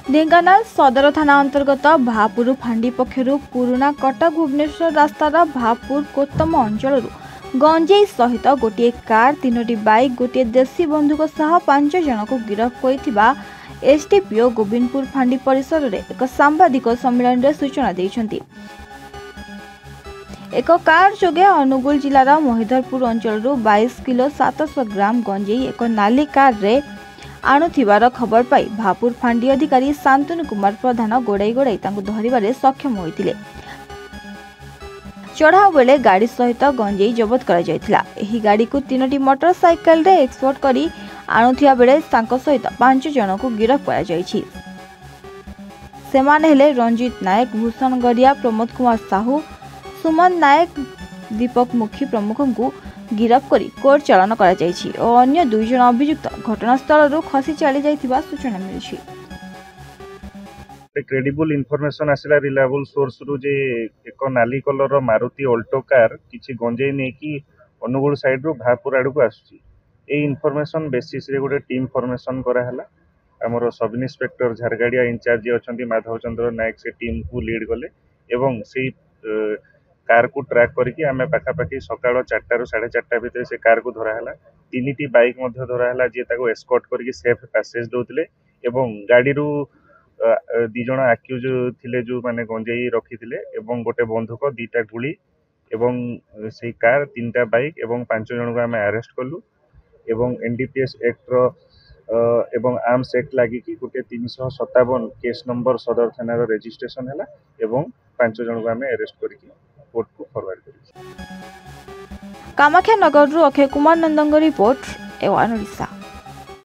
ढेंकानाल सदर थाना अंतर्गत भापुर फांडी पक्षर पुराना कटक भुवनेश्वर रास्तार भापुर कोत्तम अंचल गंजेई सहित गोटे कार 3टी बाइक गोटे देशी बंधुक सह 5 जन को गिरफ्त कर एसडीपीओ गोविंदपुर फांडी परिसर में एक सांबादिक सम्मेलन में सूचना देइछन्ति। एक कार जोगे अनुगुल जिलार महिधरपुर अंचल 22 किलो 700 ग्राम गंजेई एक नाली कार रे आणुथिबार खबर पाई भापुर फांडी अधिकारी शांतनु कुमार प्रधान गोड़ाई धरिबारे सक्षम होइतिले। चढ़ाऊ बेले गाड़ी सहित गंजेई जबत करा जायथिला। एही गाड़ी को 3टी मोटरसाइकल रे एक्सपोर्ट करी आणुथिया बेले तांको सहित 5 जन को गिरफ्त करा जायछि। सेमाने हेले रंजित नायक, भूषण गरिया, प्रमोद कुमार साहू, सुमन नायक, दीपक मुखी प्रमुख को गिरफ्त करी कोर्ट चालान करा जायछि और अन्य 2 जन अभियुक्त घटनास्थल खसी चली जायथिबा सूचना मिलिछि। क्रेडिबल इनफॉरमेशन आसिला रिलायबल सोर्स रु जे एक नाली कलर मारुति ऑल्टो कार किछि गंजेई नै कि अनुगुल साइड रु भापुर आडू को आसुछि। ए इनफॉरमेशन बेसिस रे गोटे टीम फॉर्मेशन करा हला। हमरो सब इंस्पेक्टर झारगाड़िया इंचार्ज अछंती माधव चंद्र नायक से टीम को लीड गले एवं से कार को ट्रैक करके आमे पाखापाखि सकाळ 4टा रु 4:30 भितर से कार को धरा हला। 3टी बाइक मध्य धरा हला जे ताको एस्कॉर्ट करके सेफ पैसेज दोतले एवं गाड़ी रु 2 जन आक्यूज थिले जो माने गंजेई रखिथिले एवं गोटे बंधुक 2टा गुली एवं से कार 3टा बाइक एवं 5 जन को आमे अरेस्ट कलु एवं एनडीपीएस एक्ट रो एवं आर्म्स एक्ट लागि कि गोटे 357 केस नंबर सदर थाना रो रजिस्ट्रेशन हला एवं 5 जन को आमे अरेस्ट करके कोर्ट को फॉरवर्ड करी। कामाख्या नगर अक्षय कुमार नंदंग रिपोर्ट एवान ओडिशा।